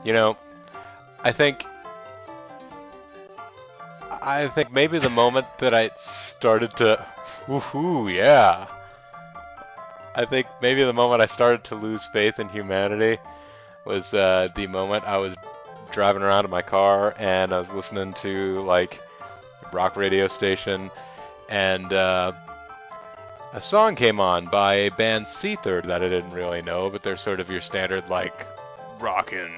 You know, I think maybe the moment that I started to, woohoo, yeah. I think maybe the moment I started to lose faith in humanity was the moment I was driving around in my car and I was listening to like rock radio station and a song came on by a band Seether that I didn't really know, but they're sort of your standard like rockin'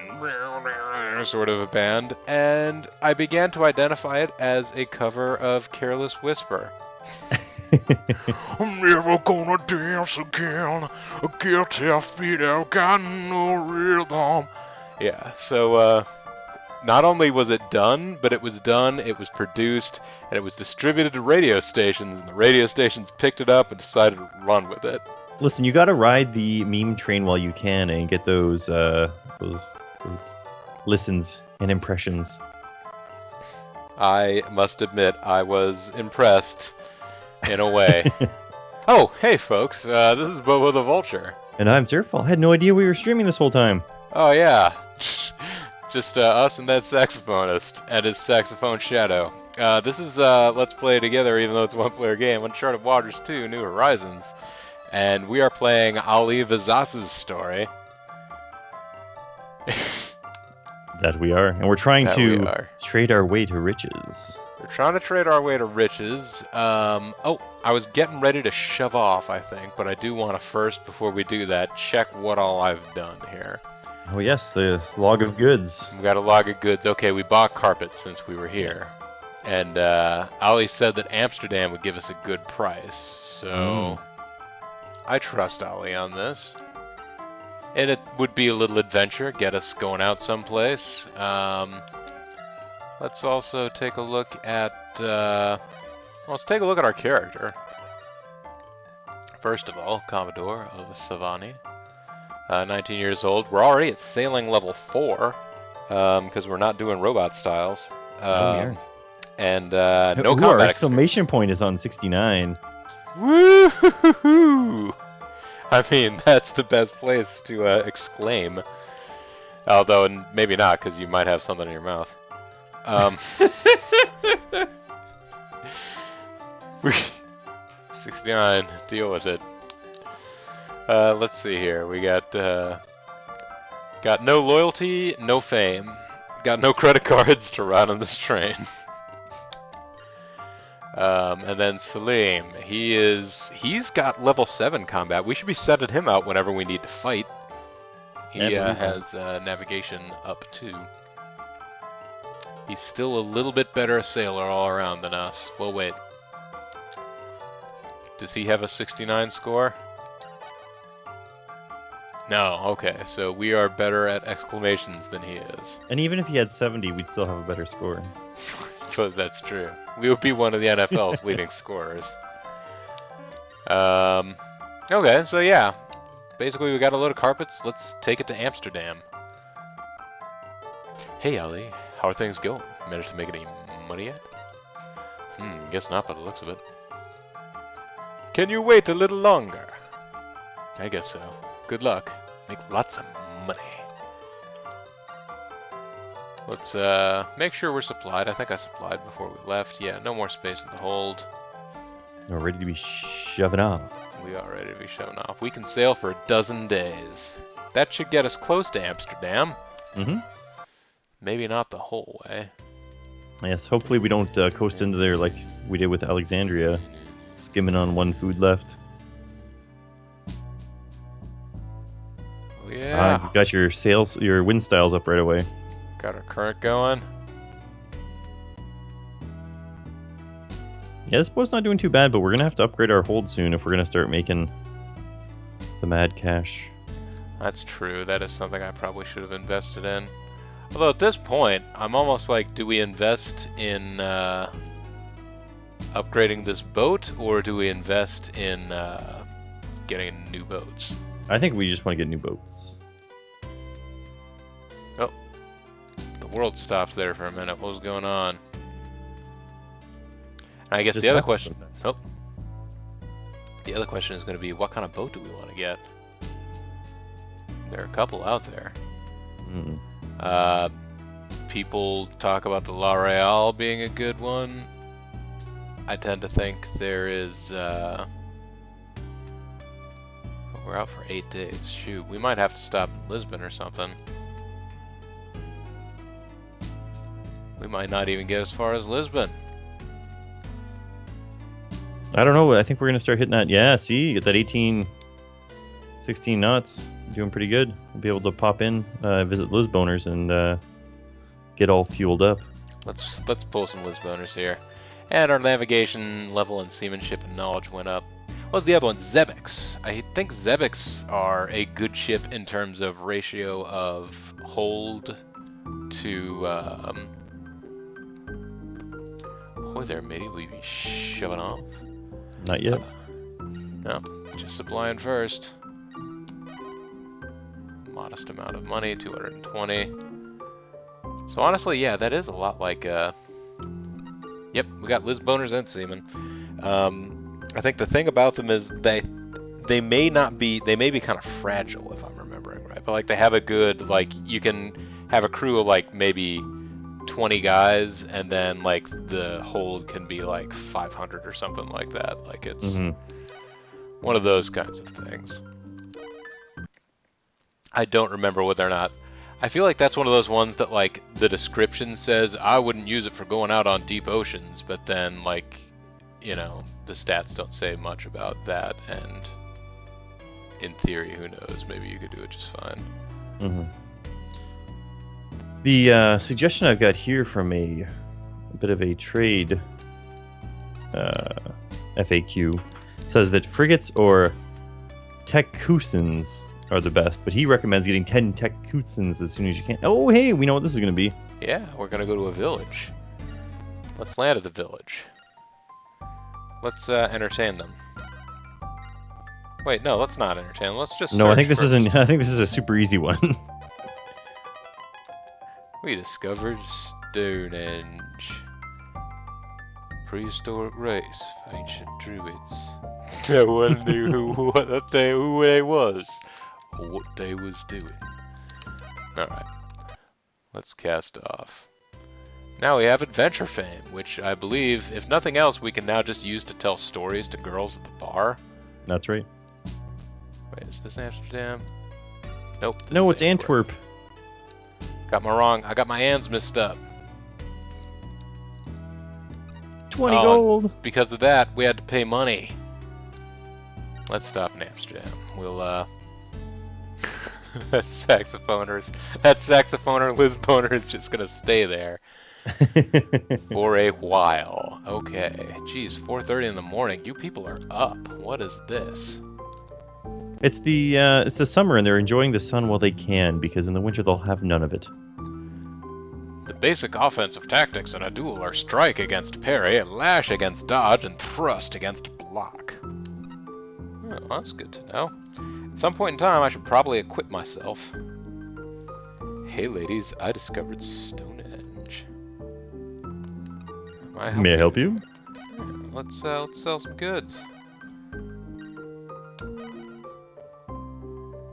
sort of a band, and I began to identify it as a cover of Careless Whisper. I'm never gonna dance again. Guilty feet have got no rhythm. Yeah, so not only was it done, but it was done, it was produced, and it was distributed to radio stations, and the radio stations picked it up and decided to run with it. Listen, you gotta ride the meme train while you can and get those listens and impressions. I must admit, I was impressed in a way. Oh, hey folks, this is BoboTheVulture. And I'm Zerfall. I had no idea we were streaming this whole time. Oh yeah, just us and that saxophonist and his saxophone shadow. This is Let's Play Together, even though it's a one-player game, Uncharted Waters 2, New Horizons. And we are playing Ali Vazas's story. That we are. And we're trying That to we are. trade our way to riches. We're trying to trade our way to riches. Oh, I was getting ready to shove off, I think, but I do want to first, before we do that, check what all I've done here. Oh yes, the log of goods. We got a log of goods. Okay, we bought carpet since we were here. And Ali said that Amsterdam would give us a good price, so I trust Ali on this. And it would be a little adventure, get us going out someplace. Let's also take a look at let's take a look at our character. First of all, Commodore of Savani, 19 years old. We're already at sailing level 4 because we're not doing robot styles. And no combat. Our exclamation point is on 69. Woo-hoo-hoo-hoo! I mean, that's the best place to exclaim. Although, maybe not, because you might have something in your mouth. 69, deal with it. Let's see here. We got no loyalty, no fame. Got no credit cards to ride on this train. And then Salim, he's got level 7 combat. We should be setting him out whenever we need to fight. He has navigation up too. He's still a little bit better a sailor all around than us. Well, wait. Does he have a 69 score? No, okay, so we are better at exclamations than he is. And even if he had 70, we'd still have a better score. I suppose that's true. We would be one of the NFL's leading scorers. Okay, so yeah. Basically, we got a load of carpets. Let's take it to Amsterdam. Hey, Ali. How are things going? Managed to make any money yet? Guess not by the looks of it. Can you wait a little longer? I guess so. Good luck. Make lots of money. Let's make sure we're supplied. I think I supplied before we left. Yeah, no more space in the hold. We're ready to be shoving off. We are ready to be shoving off. We can sail for 12 days. That should get us close to Amsterdam. Maybe not the whole way. Yes, hopefully we don't coast into there like we did with Alexandria, skimming on one food left. Yeah. You got your sails, your wind styles up right away. Got our current going. Yeah, this boat's not doing too bad, but we're gonna have to upgrade our hold soon if we're gonna start making the mad cash. That's true. That is something I probably should have invested in. Although at this point, I'm almost like, do we invest in upgrading this boat, or do we invest in getting new boats? I think we just want to get new boats. Oh, the world stopped there for a minute. What was going on? And I guess the other question. Oh, the other question is going to be, what kind of boat do we want to get? There are a couple out there. Mm. People talk about the La Real being a good one. I tend to think there is. We're out for 8 days. Shoot, we might have to stop in Lisbon or something. We might not even get as far as Lisbon. I don't know. I think we're going to start hitting that. Yeah, see, you get that 18, 16 knots. Doing pretty good. We'll be able to pop in, visit Lisboners, and get all fueled up. Let's pull some Lisboners here. And our navigation level and seamanship and knowledge went up. What's the other one? Zebics. I think Zebics are a good ship in terms of ratio of hold to. Ahoy there, matey. Will you be shoving off? Not yet. No, just supplying first. Modest amount of money, 220. So honestly, yeah, that is a lot like. Yep, we got Lisboners and seamen. I think the thing about them is they may be kind of fragile if I'm remembering right, but like they have a good, like, you can have a crew of like maybe 20 guys and then like the hold can be like 500 or something like that. Like it's one of those kinds of things. I don't remember whether or not. I feel like that's one of those ones that like the description says I wouldn't use it for going out on deep oceans, but then like, you know, the stats don't say much about that, and in theory, who knows, maybe you could do it just fine. The suggestion I've got here from a bit of a trade FAQ says that frigates or Tekussens are the best, but he recommends getting 10 Tekussens as soon as you can. Oh, hey, we know what this is going to be. Yeah, we're going to go to a village. Let's land at the village. Let's entertain them. Wait, no, let's not entertain them. Let's just No, I think this first. isn't. I think this is a super easy one. We discovered Stonehenge. Prehistoric race of ancient druids. No one knew who they was, or what they was doing. Alright, let's cast off. Now we have adventure fame, which I believe, if nothing else, we can now just use to tell stories to girls at the bar. That's right. Wait, is this Amsterdam? Nope. No, it's Antwerp. Got my ands mixed up. 20 gold. Because of that, we had to pay money. Let's stop in Amsterdam. We'll, that saxophoner Lisboner is just gonna stay there for a while. Okay. Geez, 4:30 in the morning. You people are up. What is this? It's the summer, and they're enjoying the sun while they can, because in the winter they'll have none of it. The basic offensive tactics in a duel are strike against parry, lash against dodge, and thrust against block. Oh, that's good to know. At some point in time, I should probably equip myself. Hey ladies, I discovered Stonehenge. May I help you? Yeah, let's sell some goods.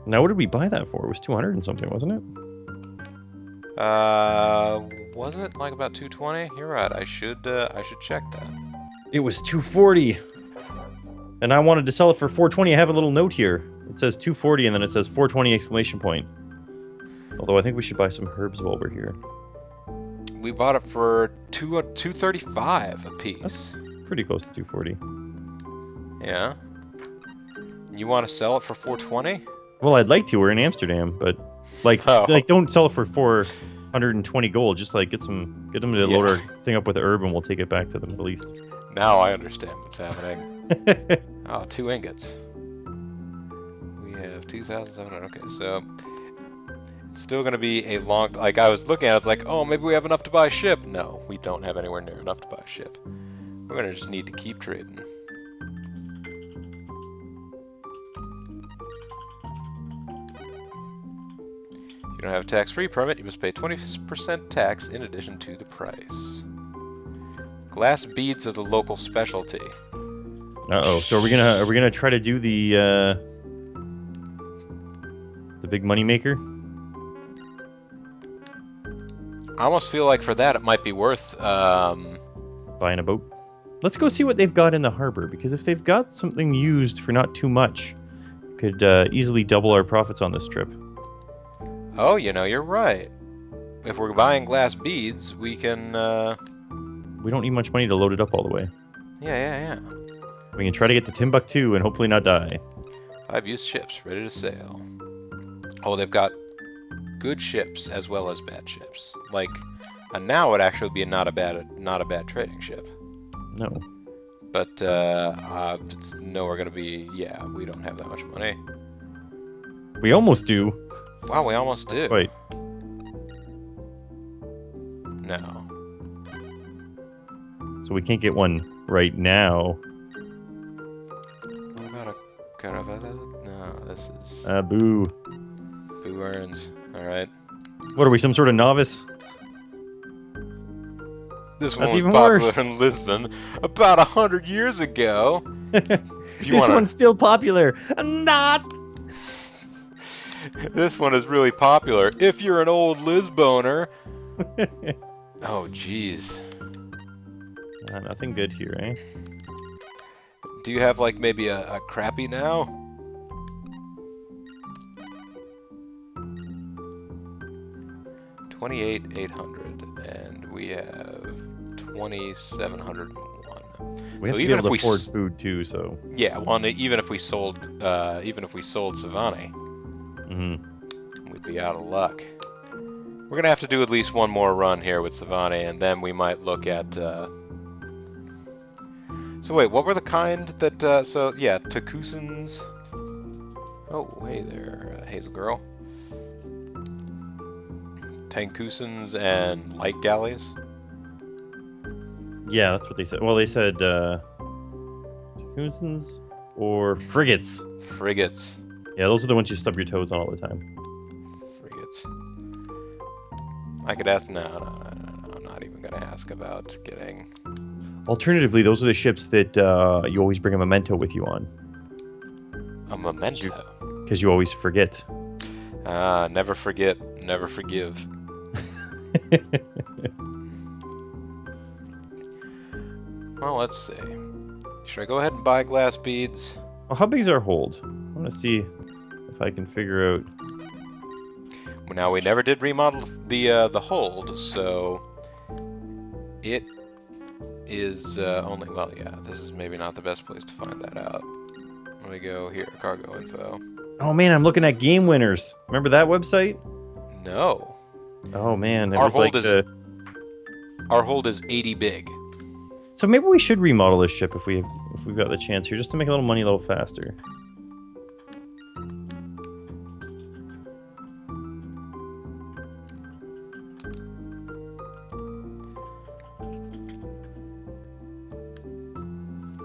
Now, what did we buy that for? It was 200 and something, wasn't it? Wasn't it like about 220? You're right. I should check that. It was 240. And I wanted to sell it for 420. I have a little note here. It says 240 and then it says 420 exclamation point. Although I think we should buy some herbs while we're here. We bought it for 235 a piece. That's pretty close to 240. Yeah. You want to sell it for 420? Well, I'd like to. We're in Amsterdam, but like don't sell it for 420 gold. Just like get them to load our thing up with herb, and we'll take it back to the Middle East. Now I understand what's happening. Oh, 2 ingots. We have 2,700. Okay, so it's still going to be a long. Like I was looking at, it's like, oh, maybe we have enough to buy a ship. No, we don't have anywhere near enough to buy a ship. We're going to just need to keep trading. If you don't have a tax-free permit, you must pay 20% tax in addition to the price. Glass beads are the local specialty. Uh-oh. So are we gonna try to do the big money maker? I almost feel like for that it might be worth. Buying a boat. Let's go see what they've got in the harbor, because if they've got something used for not too much, could easily double our profits on this trip. Oh, you're right. If we're buying glass beads, we can. We don't need much money to load it up all the way. Yeah. We can try to get to Timbuktu and hopefully not die. 5 used ships ready to sail. Oh, they've got good ships as well as bad ships. Like, now would actually be not a bad trading ship. No. But no, we're gonna be. Yeah, we don't have that much money. We almost do. Wow, we almost do. Wait. No. So we can't get one right now. What about a caravella? No, this is Boo. Boo earns. Alright. What are we, some sort of novice? This one That's was even popular worse. in Lisbon about 100 years ago. This one's still popular. Not. This one is really popular. If you're an old Lisboner. Oh, jeez. Nothing good here, eh? Do you have, like, maybe a crappy now? $28,800, and we have 2,701. We have So to be even able if to afford food too, so. Yeah, well, even if we sold Savani, we'd be out of luck. We're gonna have to do at least one more run here with Savani, and then we might look at. So wait, what were the kind that? So yeah, Takusans. Oh, hey there, Hazel Girl. Tankusans and light galleys. Yeah, that's what they said. Well, they said Takusans or frigates. Frigates. Yeah, those are the ones you stub your toes on all the time. Frigates. I could ask. No, I'm not even gonna ask about getting. Alternatively, those are the ships that you always bring a memento with you on. A memento. Because you always forget. Never forget, never forgive. Well, let's see. Should I go ahead and buy glass beads? Well, how big is our hold? I want to see if I can figure out. Now, we never did remodel the hold, so it is only. Well, yeah, this is maybe not the best place to find that out. Let me go here, cargo info. Oh man, I'm looking at Game Winners. Remember that website? No. Oh man, it Our was hold like is our hold is 80 big. So maybe we should remodel this ship if we've got the chance here, just to make a little money a little faster.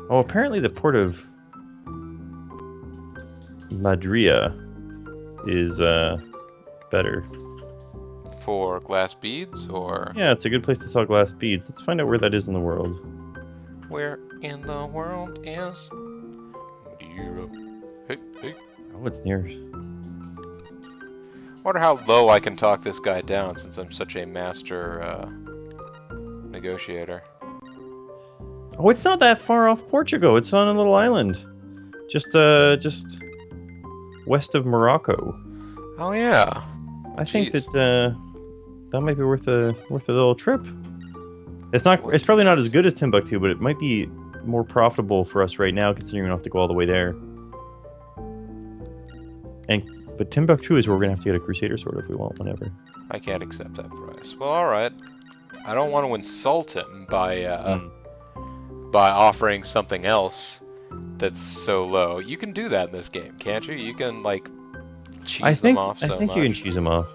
Oh, apparently the port of Madria is better. For glass beads, or Yeah, it's a good place to sell glass beads. Let's find out where that is in the world. where in the world is Europe? Hey. Oh, it's near. Wonder how low I can talk this guy down, since I'm such a master negotiator. Oh, it's not that far off Portugal. It's on a little island, just west of Morocco. Oh yeah. I think Jeez. that that might be worth a little trip. It's probably not as good as Timbuktu, but it might be more profitable for us right now, considering we don't have to go all the way there. But Timbuktu is where we're gonna have to get a Crusader sword if we want one ever. I can't accept that price. Well, all right. I don't want to insult him by offering something else that's so low. You can do that in this game, can't you? You can like cheese them off so much. I think you can cheese them off.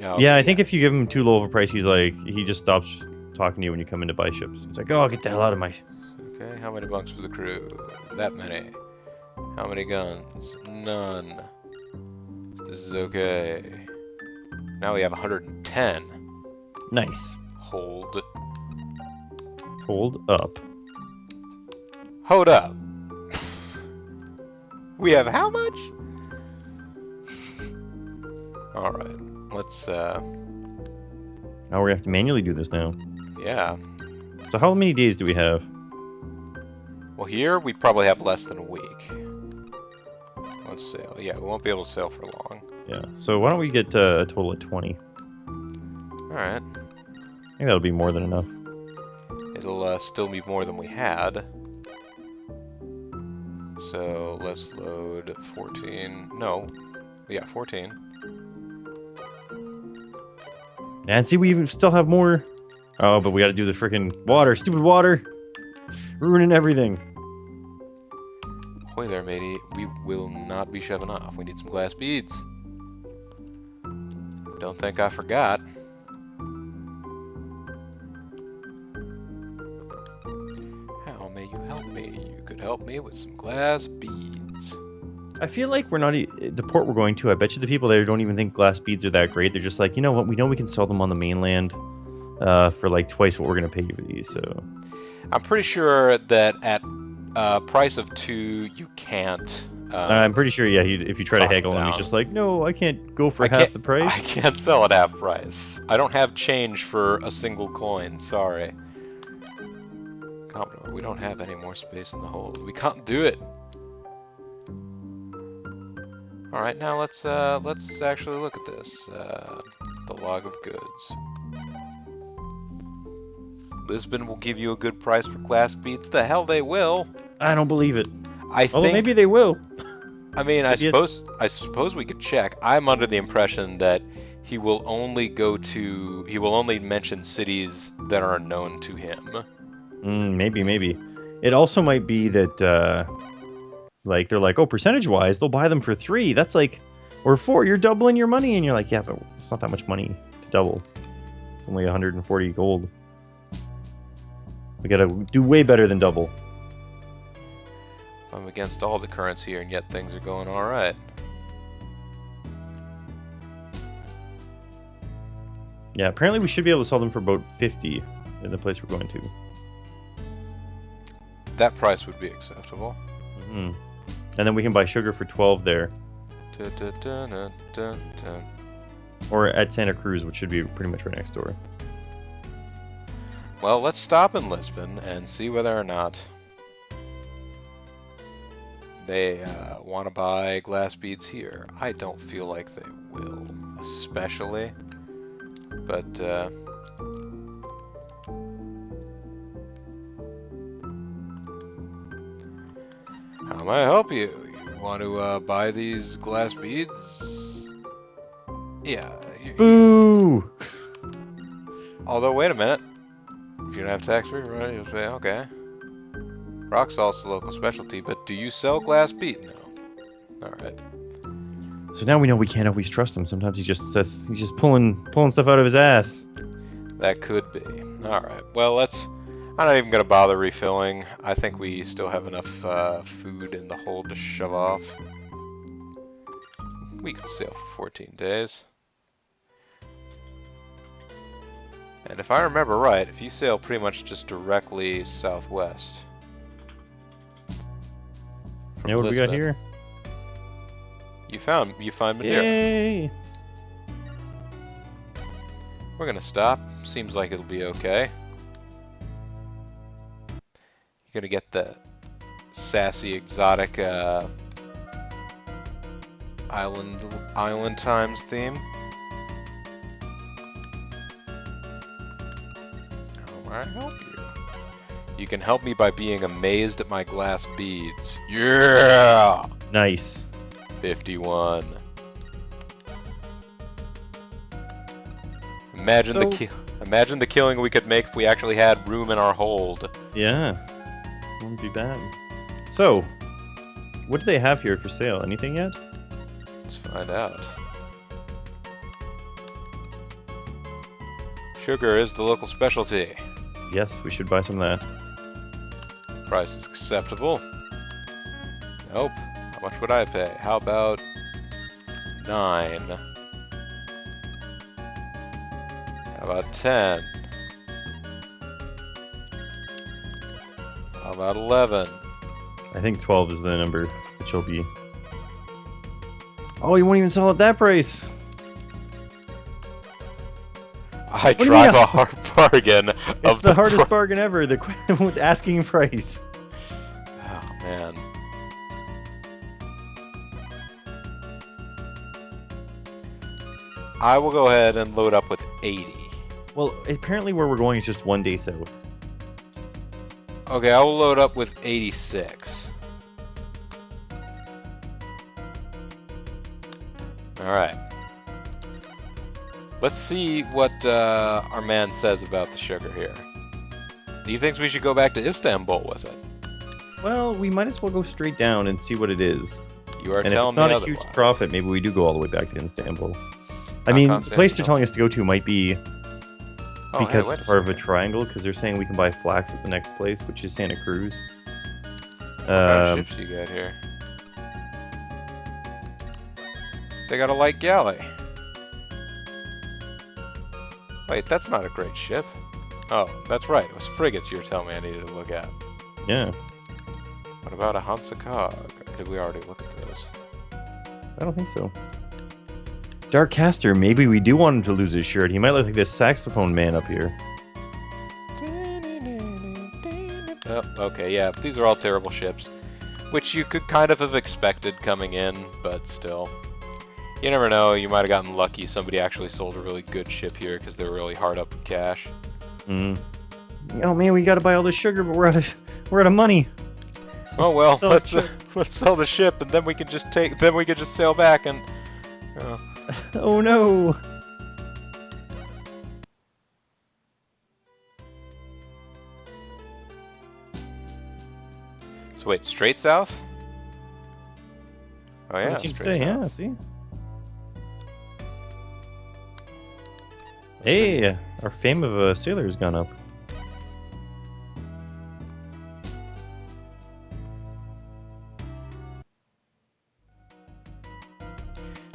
Oh, Yeah, I think if you give him too low of a price, he just stops talking to you when you come in to buy ships. He's like, "Oh, get the hell out of my." Okay, how many bunks for the crew? That many. How many guns? None. This is okay. Now we have 110. Nice. Hold. Hold up. Hold up. We have how much? Alright. let's Oh, we're gonna have to manually do this now. yeah. So how many days do we have? Well, here we probably have less than a week. Let's sail. Yeah, we won't be able to sail for long. Yeah. So why don't we get a total of 20? All right. I think that'll be more than enough. It'll still be more than we had. So let's load 14. No. Yeah, 14. And see, we even still have more. Oh, but we got to do the freaking water. Stupid water. Ruining everything. Ahoy there, matey. We will not be shoving off. We need some glass beads. Don't think I forgot. How may you help me? You could help me with some glass beads. I feel like we're not the port we're going to. I bet you the people there don't even think glass beads are that great. They're just like, you know what? We know we can sell them on the mainland for like twice what we're gonna pay you for these. So I'm pretty sure that at price of 2, you can't. I'm pretty sure, yeah. If you try to talk haggle him, down. he's just like, no, I can't go for I half the price. I can't sell at half price. I don't have change for a single coin. Sorry. Commodore, we don't have any more space in the hold. We can't do it. All right, now let's actually look at this. The log of goods. Lisbon will give you a good price for glass beads. The hell they will. I don't believe it. I Although think. maybe they will. I mean, I Maybe it- suppose we could check. I'm under the impression that he will only mention cities that are known to him. Maybe. It also might be that, like, they're like, oh, percentage-wise, they'll buy them for 3. That's like, or 4, you're doubling your money. And you're like, yeah, but it's not that much money to double. It's only 140 gold. We gotta do way better than double. I'm against all the currency here, and yet things are going all right. Yeah, apparently we should be able to sell them for about 50 in the place we're going to. That price would be acceptable. And then we can buy sugar for 12 there. Dun, dun, dun, dun, dun, dun. Or at Santa Cruz, which should be pretty much right next door. Well, let's stop in Lisbon and see whether or not they want to buy glass beads here. I don't feel like they will, especially. But how may I help you? You want to buy these glass beads? Yeah. Boo! Although, wait a minute. If you don't have tax-free, right? You'll say, okay. Rock salt's the local specialty, but do you sell glass bead? No. Alright. So now we know we can't always trust him. Sometimes he's just pulling stuff out of his ass. That could be. Alright. Well, I'm not even gonna bother refilling. I think we still have enough food in the hold to shove off. We can sail for 14 days. And if I remember right, if you sail pretty much just directly southwest. You know what we got here? You find Madeira. Yay! We're gonna stop. Seems like it'll be okay. You're gonna get the sassy, exotic island times theme. How may I help you? You can help me by being amazed at my glass beads. Yeah! Nice. 51. Imagine the killing we could make if we actually had room in our hold. Yeah. Wouldn't be bad. So, what do they have here for sale? Anything yet? Let's find out. Sugar is the local specialty. Yes, we should buy some of that. Price is acceptable. Nope. How much would I pay? How about 9? How about 10? How about 11? I think 12 is the number that you'll be. Oh, you won't even sell at that price. I do you mean drive a hard bargain. It's the hardest bargain ever. The with asking price. Oh man. I will go ahead and load up with 80. Well, apparently where we're going is just 1 day south. Okay, I will load up with 86. Alright. Let's see what our man says about the sugar here. He thinks we should go back to Istanbul with it. Well, we might as well go straight down and see what it is. You are And if telling it's not me a otherwise. huge profit, maybe we do go all the way back to Istanbul. I Not mean, the place they're Constantinople. telling us to go to might be Oh, because hey, wait it's a part of a second. triangle, because they're saying we can buy flax at the next place, which is Santa Cruz. What kind of ships you got here? They got a light galley. Wait, that's not a great ship. Oh, that's right. It was frigates you were telling me I needed to look at. Yeah, What about a Hansa Cog? Or did we already look at those? I don't think so. Darkcaster, maybe we do want him to lose his shirt. He might look like this saxophone man up here. Oh, okay, yeah, these are all terrible ships. Which you could kind of have expected coming in, but still. You never know, you might have gotten lucky. Somebody actually sold a really good ship here because they were really hard up with cash. Mm. Oh man, we gotta buy all this sugar, but we're out of money. Oh well, So- let's sell the ship and then we can just sail back and Oh no! So wait, straight south? Oh yeah, What seems to straight say, yeah, south. see? Hey, our fame of a sailor has gone up.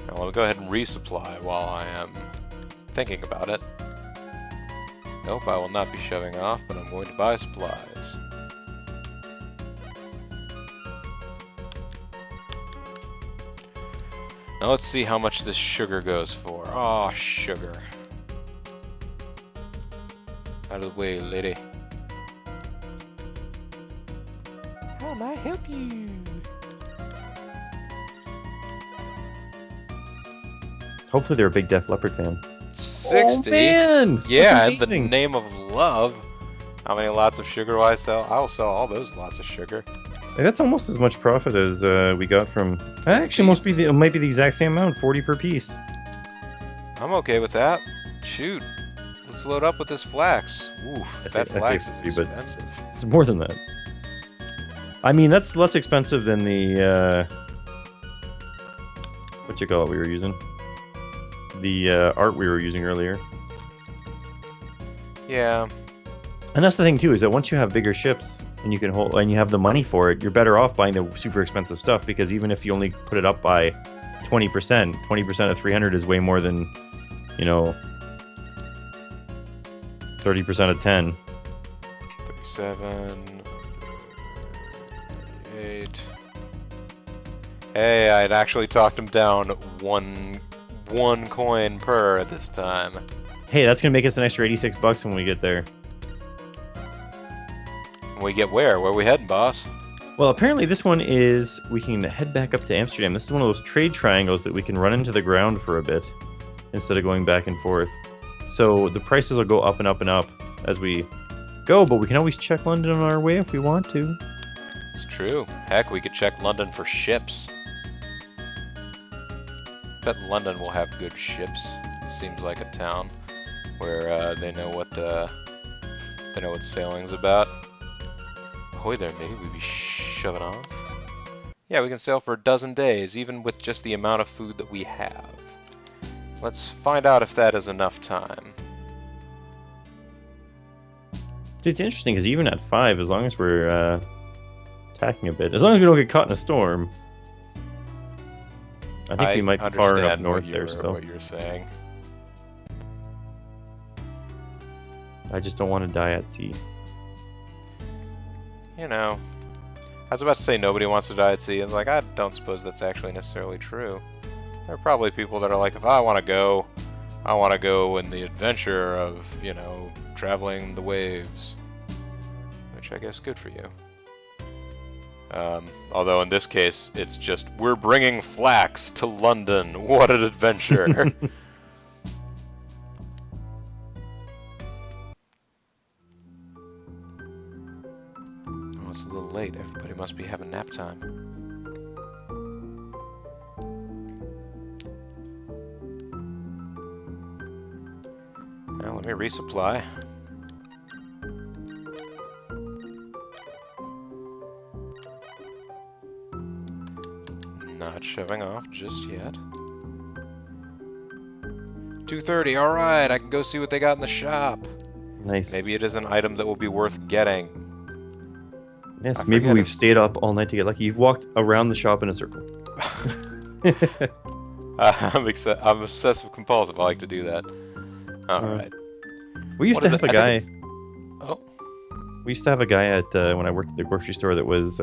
Now I'll go ahead and resupply while I am thinking about it. Nope, I will not be shoving off, but I'm going to buy supplies. Now let's see how much this sugar goes for. Oh, sugar. Out of the way, lady. How may I help you? Hopefully they're a big Def Leppard fan. 60? Oh man! Yeah, That's in the amazing. name of love. How many lots of sugar will I sell? I will sell all those lots of sugar. Hey, that's almost as much profit as we got from. Actually, it might be the exact same amount, 40 per piece. I'm okay with that. Shoot. Let's load up with this flax. Oof, I that say flax 40, is but expensive. It's more than that. I mean, that's less expensive than the what you call it we were using. The art we were using earlier. Yeah. And that's the thing too, is that once you have bigger ships and you can hold and you have the money for it, you're better off buying the super expensive stuff, because even if you only put it up by 20%, 20% of 300 is way more than, 30% of 10. 37. 8. Hey, I'd actually talked him down one coin per at this time. Hey, that's gonna make us an extra 86 bucks when we get there. We get where? Where we heading, boss? Well, apparently this one is we can head back up to Amsterdam. This is one of those trade triangles that we can run into the ground for a bit instead of going back and forth. So the prices will go up and up and up as we go, but we can always check London on our way if we want to. It's true. Heck, we could check London for ships. Bet London will have good ships. It seems like a town where they know what sailing's about. Ahoy there, maybe we'd be shoving off. Yeah, we can sail for a dozen days, even with just the amount of food that we have. Let's find out if that is enough time. It's interesting because even at 5, as long as we're tacking a bit, as long as we don't get caught in a storm, I think we might be far enough understand north there still. what you're saying. I just don't want to die at sea. You know, I was about to say nobody wants to die at sea. I was like, I don't suppose that's actually necessarily true. There are probably people that are like, if I want to go, I want to go in the adventure of, traveling the waves. Which I guess good for you. Although in this case, it's just, we're bringing flax to London. What an adventure. Oh, it's a little late. Everybody must be having nap time. Now let me resupply. Not shoving off just yet. 2:30, alright, I can go see what they got in the shop. Nice. Maybe it is an item that will be worth getting. Yes, maybe we've stayed up all night to get lucky. You've walked around the shop in a circle. I'm obsessive compulsive, I like to do that. Alright. We used to have a guy. Oh. We used to have a guy at when I worked at the grocery store that was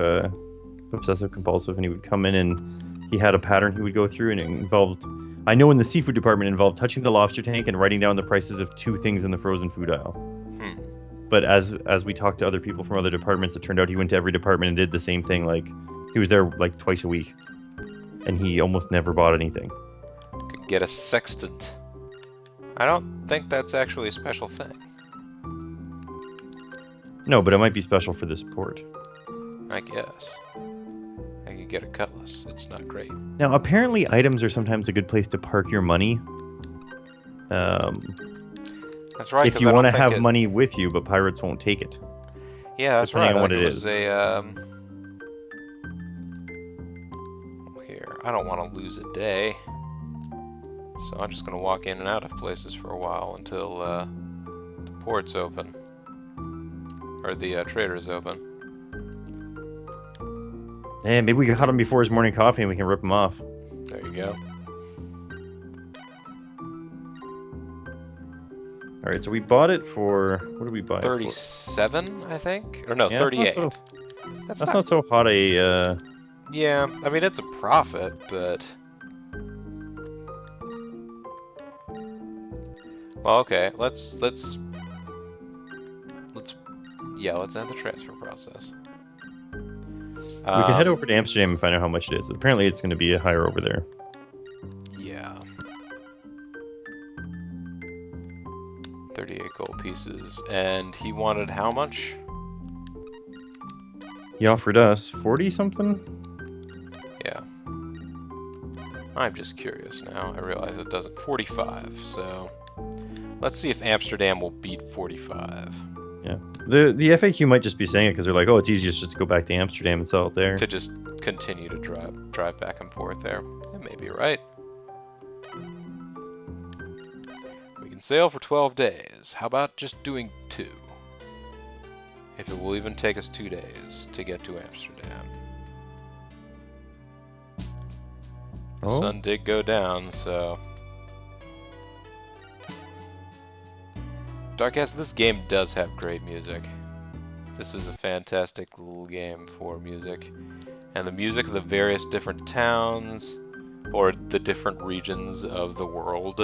obsessive compulsive, and he would come in and he had a pattern he would go through, and it involved, I know in the seafood department, it involved touching the lobster tank and writing down the prices of 2 things in the frozen food aisle. But as we talked to other people from other departments, it turned out he went to every department and did the same thing. Like, he was there like twice a week, and he almost never bought anything. Could get a sextant. I don't think that's actually a special thing. No, but it might be special for this port. I guess. I could get a cutlass. It's not great. Now, apparently items are sometimes a good place to park your money. That's right. If you want to have money with you, but pirates won't take it. Yeah, that's right. Depending on what it is. Here, I don't want to lose a day. So I'm just going to walk in and out of places for a while until the port's open. Or the trader's open. Yeah, maybe we caught him before his morning coffee and we can rip him off. There you go. Alright, so we bought it for... What did we buy 37, it for? I think? Or no, yeah, 38. That's not so hot a... Yeah, I mean, it's a profit, but... Well, okay, let's end the transfer process. We can head over to Amsterdam and find out how much it is. Apparently it's going to be higher over there. Yeah. 38 gold pieces. And he wanted how much? He offered us 40 something? Yeah. I'm just curious now. I realize it doesn't. 45, so... Let's see if Amsterdam will beat 45. Yeah. The FAQ might just be saying it because they're like, oh, it's easiest just to go back to Amsterdam and sell it there. To just continue to drive back and forth there. That may be right. We can sail for 12 days. How about just doing 2? If it will even take us 2 days to get to Amsterdam. The sun did go down, so... Darkcast, this game does have great music. This is a fantastic little game for music. And the music of the various different towns, or the different regions of the world.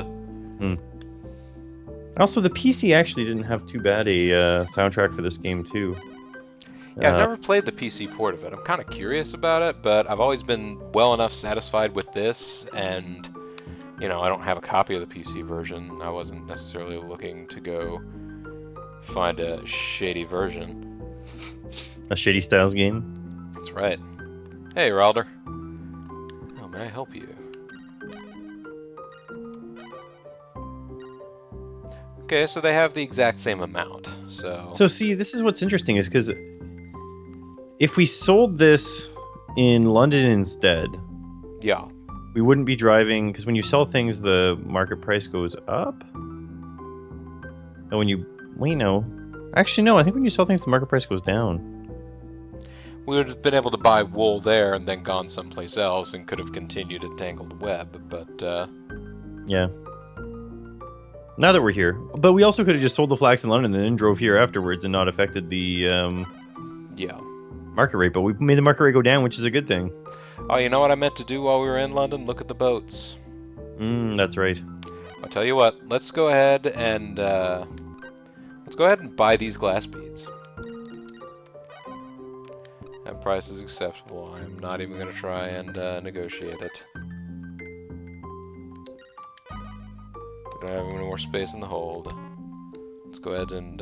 Also, the PC actually didn't have too bad a soundtrack for this game, too. Yeah, I've never played the PC port of it. I'm kind of curious about it, but I've always been well enough satisfied with this, and... You know, I don't have a copy of the PC version. I wasn't necessarily looking to go find a shady version. A shady styles game? That's right. Hey, Ralder. How may I help you? Okay, so they have the exact same amount, so... So see, this is what's interesting, is because if we sold this in London instead... Yeah. We wouldn't be driving, because when you sell things, the market price goes up. And when you... Wait, no. Actually, no, I think when you sell things, the market price goes down. We would have been able to buy wool there and then gone someplace else and could have continued a tangled web, but... Yeah. Now that we're here. But we also could have just sold the flax in London and then drove here afterwards and not affected the... Yeah. Market rate, but we made the market rate go down, which is a good thing. Oh, you know what I meant to do while we were in London? Look at the boats. That's right. I'll tell you what. Let's go ahead and buy these glass beads. That price is acceptable. I'm not even gonna try and negotiate it. We don't have any more space in the hold. Let's go ahead and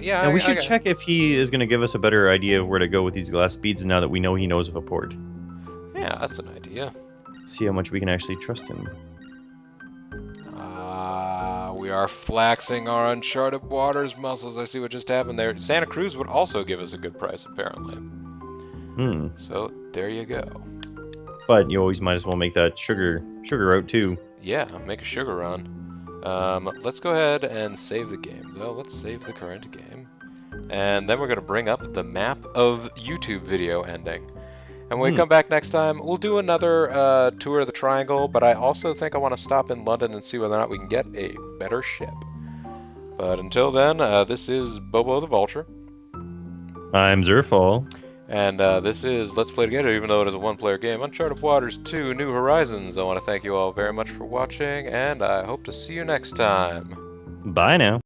yeah. Yeah, we should check if he is going to give us a better idea of where to go with these glass beads now that we know he knows of a port. Yeah, that's an idea. See how much we can actually trust him. We are flaxing our Uncharted Waters muscles. I see what just happened there. Santa Cruz would also give us a good price, apparently. So, there you go. But you always might as well make that sugar route, too. Yeah, make a sugar run. Let's go ahead and save the game, though. Let's save the current game. And then we're going to bring up the map of YouTube video ending. And when we come back next time, we'll do another tour of the Triangle, but I also think I want to stop in London and see whether or not we can get a better ship. But until then, this is Bobo the Vulture. I'm Zerfall. And this is Let's Play Together, even though it is a one-player game, Uncharted Waters 2 New Horizons. I want to thank you all very much for watching, and I hope to see you next time. Bye now.